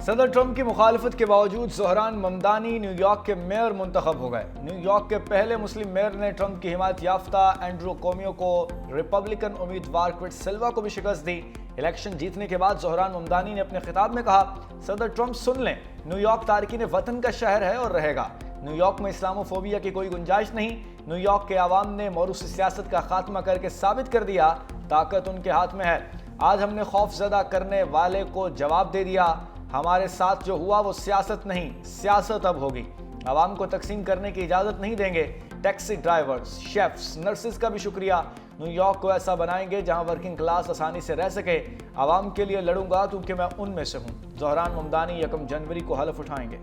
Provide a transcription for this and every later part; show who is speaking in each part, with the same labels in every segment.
Speaker 1: صدر ٹرمپ کی مخالفت کے باوجود زہران ممدانی نیو یارک کے میئر منتخب ہو گئے۔ نیو یارک کے پہلے مسلم میئر نے ٹرمپ کی حمایت یافتہ اینڈریو کومیو کو ریپبلکن امیدوار کرٹ سلوا کو بھی شکست دی۔ الیکشن جیتنے کے بعد زہران ممدانی نے اپنے خطاب میں کہا، صدر ٹرمپ سن لیں، نیو یارک تارکین وطن کا شہر ہے اور رہے گا۔ نیو یارک میں اسلامو فوبیا کی کوئی گنجائش نہیں۔ نیو یارک کے عوام نے موروث سیاست کا خاتمہ کر کے ثابت کر دیا، طاقت ان کے ہاتھ میں ہے۔ آج ہم نے خوف زدہ کرنے والے کو جواب دے دیا۔ ہمارے ساتھ جو ہوا وہ سیاست نہیں، سیاست اب ہوگی۔ عوام کو تقسیم کرنے کی اجازت نہیں دیں گے۔ ٹیکسی ڈرائیورز، شیفز، نرسز کا بھی شکریہ۔ نیو یارک کو ایسا بنائیں گے جہاں ورکنگ کلاس آسانی سے رہ سکے۔ عوام کے لیے لڑوں گا کیونکہ میں ان میں سے ہوں۔ زہران ممدانی 1 جنوری کو حلف اٹھائیں گے۔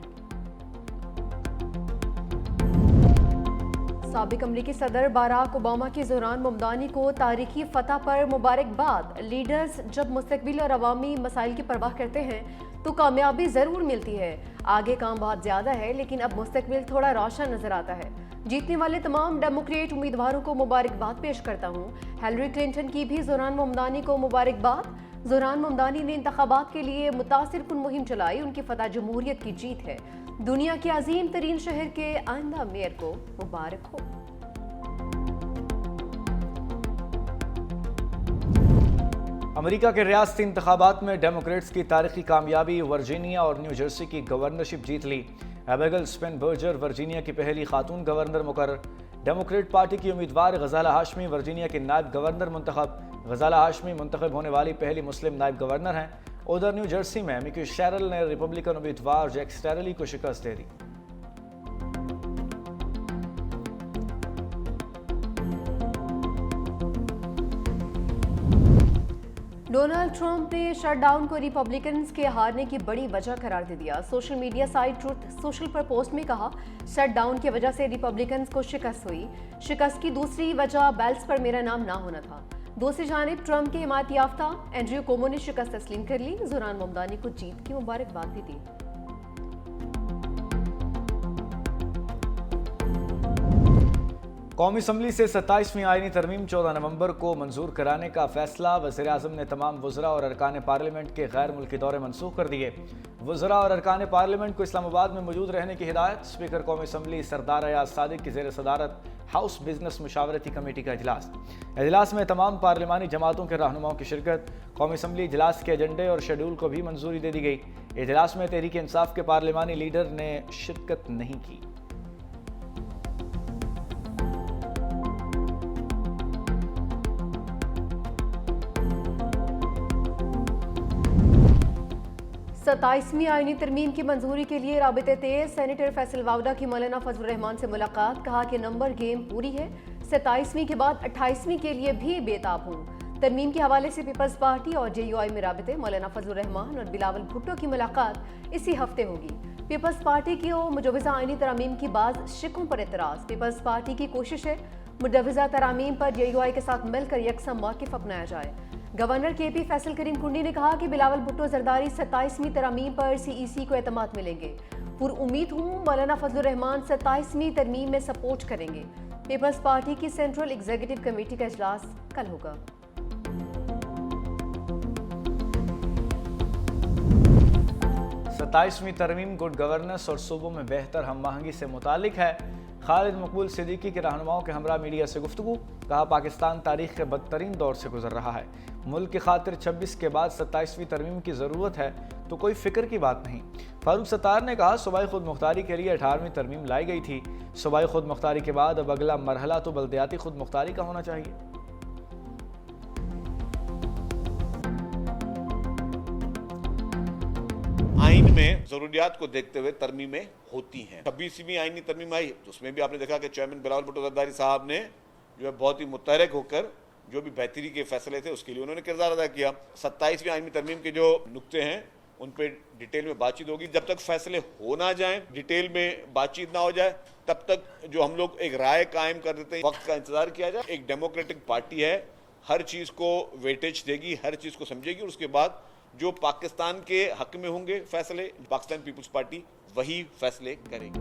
Speaker 2: سابق امریکی صدر باراک اوباما کی زہران ممدانی کو تاریخی فتح پر مبارکباد۔ لیڈرز جب مستقبل اور عوامی مسائل کی پرواہ کرتے ہیں تو کامیابی ضرور ملتی ہے۔ آگے کام بہت زیادہ ہے لیکن اب مستقبل تھوڑا روشن نظر آتا ہے۔ جیتنے والے تمام ڈیموکریٹ امیدواروں کو مبارکباد پیش کرتا ہوں۔ ہیلری کلنٹن کی بھی زہران ممدانی کو مبارکباد۔ زہران ممدانی نے انتخابات کے لیے متاثر کن مہم چلائی۔ ان کی فتح جمہوریت کی جیت ہے۔ دنیا کے عظیم ترین شہر کے آئندہ میئر کو مبارک ہو۔
Speaker 1: امریکہ کے ریاستی انتخابات میں ڈیموکریٹس کی تاریخی کامیابی، ورجینیا اور نیو جرسی کی گورنرشپ جیت لی۔ ایبیگل اسپینبرجر ورجینیا کی پہلی خاتون گورنر مقرر۔ ڈیموکریٹ پارٹی کی امیدوار غزالہ ہاشمی ورجینیا کی نائب گورنر منتخب۔ غزالہ ہاشمی منتخب ہونے والی پہلی مسلم نائب گورنر ہیں۔ ادھر نیو جرسی میں میکی شیرل نے ریپبلکن امیدوار جیک سٹیرلی کو شکست دے دی۔
Speaker 2: ڈونلڈ ٹرمپ نے شٹ ڈاؤن کو ریپبلکنز کے ہارنے کی بڑی وجہ قرار دے دیا۔ Social media site Truth Social پر پوسٹ میں کہا، شٹ ڈاؤن کی وجہ سے ریپبلکنز کو شکست ہوئی۔ شکست کی دوسری وجہ بیلٹس پر میرا نام نہ ہونا تھا۔ دوسری جانب ٹرمپ کے حمایت یافتہ اینڈریو کومو نے شکست تسلیم کر لی۔ زہران ممدانی کو جیت کی مبارکباد بھی دی۔
Speaker 1: قومی اسمبلی سے 27ویں آئینی ترمیم 14 نومبر کو منظور کرانے کا فیصلہ۔ وزیر اعظم نے تمام وزراء اور ارکان پارلیمنٹ کے غیر ملکی دورے منسوخ کر دیے۔ وزراء اور ارکان پارلیمنٹ کو اسلام آباد میں موجود رہنے کی ہدایت۔ اسپیکر قومی اسمبلی سردار ایاز صادق کی زیر صدارت ہاؤس بزنس مشاورتی کمیٹی کا اجلاس۔ اجلاس میں تمام پارلیمانی جماعتوں کے رہنماؤں کی شرکت۔ قومی اسمبلی اجلاس کے ایجنڈے اور شیڈول کو بھی منظوری دے دی گئی۔ اجلاس میں تحریک انصاف کے پارلیمانی لیڈر نے شرکت نہیں کی۔
Speaker 2: ستائیسویں آئینی ترمیم کی منظوری کے لیے رابطے تیز۔ سینیٹر فیصل واوڈہ کی مولانا فضل الرحمان سے ملاقات۔ کہا کہ نمبر گیم پوری ہے، 27ویں کے بعد 28ویں کے لیے بھی بےتاب ہوں۔ ترمیم کے حوالے سے پیپلز پارٹی اور جے یو آئی میں رابطے۔ مولانا فضل الرحمان اور بلاول بھٹو کی ملاقات اسی ہفتے ہوگی۔ پیپلز پارٹی کی مجوزہ آئینی ترامیم کی بعض شکوں پر اعتراض۔ پیپلز پارٹی کی کوشش ہے مجوزہ ترامیم پر جے یو آئی کے ساتھ مل کر یکساں موقف اپنایا جائے۔ گورنر کے پی فیصل کریم کنڈی نے کہا کہ بلاول بھٹو زرداری 27ویں ترامیم پر سی ای سی کو اعتماد ملیں گے۔ پر امید ہوں مولانا فضل الرحمان 27ویں ترمیم میں سپورٹ کریں گے۔ پیپلز پارٹی کی سینٹرل ایگزیکٹو کمیٹی کا اجلاس کل ہوگا۔
Speaker 1: 27ویں ترمیم گڈ گورننس اور صوبوں میں بہتر ہم آہنگی سے متعلق ہے۔ خالد مقبول صدیقی کے رہنماؤں کے ہمراہ میڈیا سے گفتگو۔ کہا، پاکستان تاریخ کے بدترین دور سے گزر رہا ہے۔ ملک کی خاطر 26 کے بعد 27ویں ترمیم کی ضرورت ہے تو کوئی فکر کی بات نہیں۔ فاروق ستار نے کہا، صوبائی خود مختاری کے لیے 18ویں ترمیم لائی گئی تھی۔ صوبائی خود مختاری کے بعد اب اگلا مرحلہ تو بلدیاتی خود مختاری کا ہونا چاہیے۔
Speaker 3: آئین میں ضروریات کو دیکھتے ہوئے ترمیمیں ہوتی ہیں۔ 26ویں آئینی ترمیم آئی تو اس میں بھی آپ نے دیکھا کہ چیئرمین بلاول بھٹو زرداری صاحب نے جو ہے بہت ہی متحرک ہو کر جو بھی بہتری کے فیصلے تھے اس کے لیے انہوں نے کردار ادا کیا۔ 27ویں آئینی ترمیم کے جو نکتے ہیں ان پہ ڈیٹیل میں بات چیت ہوگی۔ جب تک فیصلے ہو نہ جائیں، ڈیٹیل میں بات چیت نہ ہو جائے، تب تک جو ہم لوگ ایک رائے قائم کر دیتے ہیں، وقت کا انتظار کیا جائے۔ ایک ڈیموکریٹک پارٹی ہے، ہر چیز کو ویٹیج دے گی، ہر چیز کو سمجھے گی، اور اس کے بعد جو پاکستان کے حق میں ہوں گے فیصلے، پاکستان پیپلز پارٹی وہی فیصلے کرے گی۔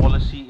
Speaker 4: Policy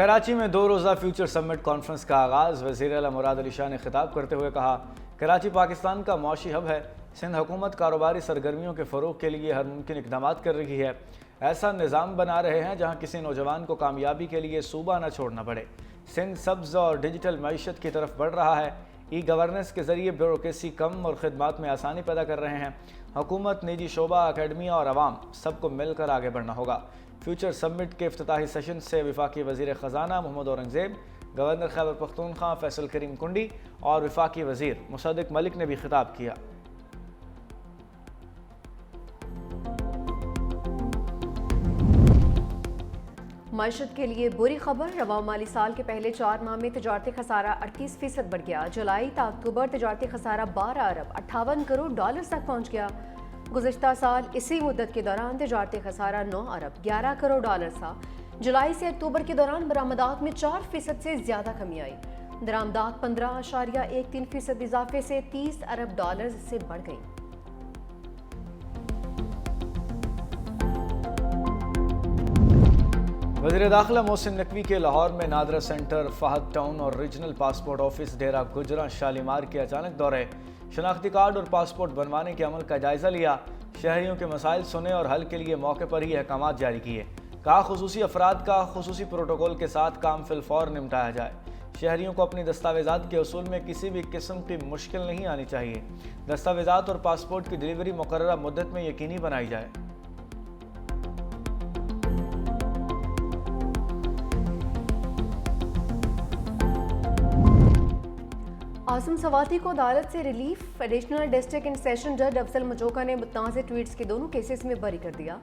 Speaker 1: کراچی میں 2 روزہ فیوچر سمٹ کانفرنس کا آغاز وزیر اعلیٰ مراد علی شاہ نے خطاب کرتے ہوئے کہا، کراچی پاکستان کا معاشی ہب ہے۔ سندھ حکومت کاروباری سرگرمیوں کے فروغ کے لیے ہر ممکن اقدامات کر رہی ہے۔ ایسا نظام بنا رہے ہیں جہاں کسی نوجوان کو کامیابی کے لیے صوبہ نہ چھوڑنا پڑے۔ سندھ سبز اور ڈیجیٹل معیشت کی طرف بڑھ رہا ہے۔ ای گورننس کے ذریعے بیوروکریسی کم اور خدمات میں آسانی پیدا کر رہے ہیں۔ حکومت، نجی شعبہ، اکیڈمیا اور عوام سب کو مل کر آگے بڑھنا ہوگا۔ فیوچر سمٹ کے افتتاحی سیشن سے وفاقی وزیر خزانہ محمد اورنگزیب، گورنر خیبر پختونخوا فیصل کریم کنڈی اور وفاقی وزیر مصدق ملک نے بھی خطاب کیا۔
Speaker 2: معیشت کے لیے بری خبر، رواں مالی سال کے پہلے 4 ماہ میں تجارتی خسارہ 38% بڑھ گیا۔ جولائی تا اکتوبر تجارتی خسارہ 12 ارب 58 کروڑ ڈالر تک پہنچ گیا۔ گزشتہ سال اسی مدت کے دوران تجارتی خسارہ 9 ارب 11 کروڑ ڈالر تھا۔ جولائی سے اکتوبر کے دوران برآمدات میں 4% سے زیادہ کمی آئی۔ درآمدات 15.13% اضافے سے 30 ارب ڈالر سے بڑھ گئیں۔
Speaker 1: وزیر داخلہ محسن نقوی کے لاہور میں نادرہ سینٹر، فہد ٹاؤن اور ریجنل پاسپورٹ آفس، ڈیرہ گجراں شالیمار کے اچانک دورے، شناختی کارڈ اور پاسپورٹ بنوانے کے عمل کا جائزہ لیا، شہریوں کے مسائل سنے اور حل کے لیے موقع پر ہی احکامات جاری کیے۔ کہا خصوصی افراد کا خصوصی پروٹوکول کے ساتھ کام فی الفور نمٹایا جائے۔ شہریوں کو اپنی دستاویزات کے حصول میں کسی بھی قسم کی مشکل نہیں آنی چاہیے۔ دستاویزات اور پاسپورٹ کی ڈلیوری مقررہ مدت میں یقینی بنائی جائے۔
Speaker 2: عاصم سواتی کو عدالت سے relief, additional district and session جج افضل مجوکا نے متنازع ٹویٹس کے دونوں کیسز میں بری کر دیا۔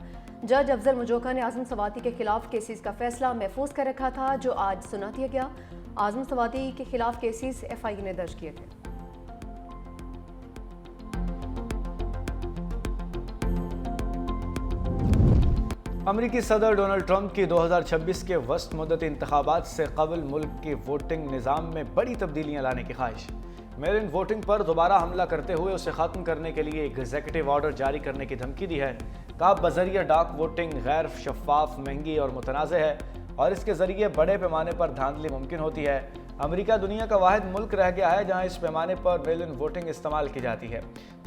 Speaker 2: جج افضل مجوکا نے عاصم سواتی کے خلاف کیسز کا فیصلہ محفوظ کر رکھا تھا جو آج سنا دیا گیا۔ عاصم سواتی کے خلاف کیسز FIA نے درج کیے تھے۔
Speaker 1: امریکی صدر ڈونلڈ ٹرمپ کی 2026 کے وسط مدتی انتخابات سے قبل ملک کے ووٹنگ نظام میں بڑی تبدیلیاں لانے کی خواہش۔ میل ان ووٹنگ پر دوبارہ حملہ کرتے ہوئے اسے ختم کرنے کے لیے ایک ایگزیکٹو آرڈر جاری کرنے کی دھمکی دی ہے۔ کہا بذریعہ ڈاک ووٹنگ غیر شفاف، مہنگی اور متنازع ہے اور اس کے ذریعے بڑے پیمانے پر دھاندلی ممکن ہوتی ہے۔ امریکہ دنیا کا واحد ملک رہ گیا ہے جہاں اس پیمانے پر میل ان ووٹنگ استعمال کی جاتی ہے۔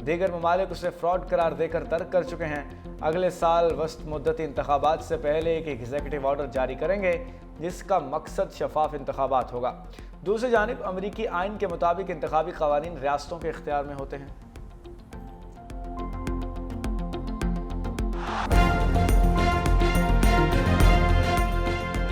Speaker 1: دیگر ممالک اسے فراڈ قرار دے کر ترک کر چکے ہیں۔ اگلے سال وسط مدتی انتخابات سے پہلے ایک ایگزیکٹو آرڈر جاری کریں گے جس کا مقصد شفاف انتخابات ہوگا۔ دوسری جانب امریکی آئین کے مطابق انتخابی قوانین ریاستوں کے اختیار میں ہوتے ہیں۔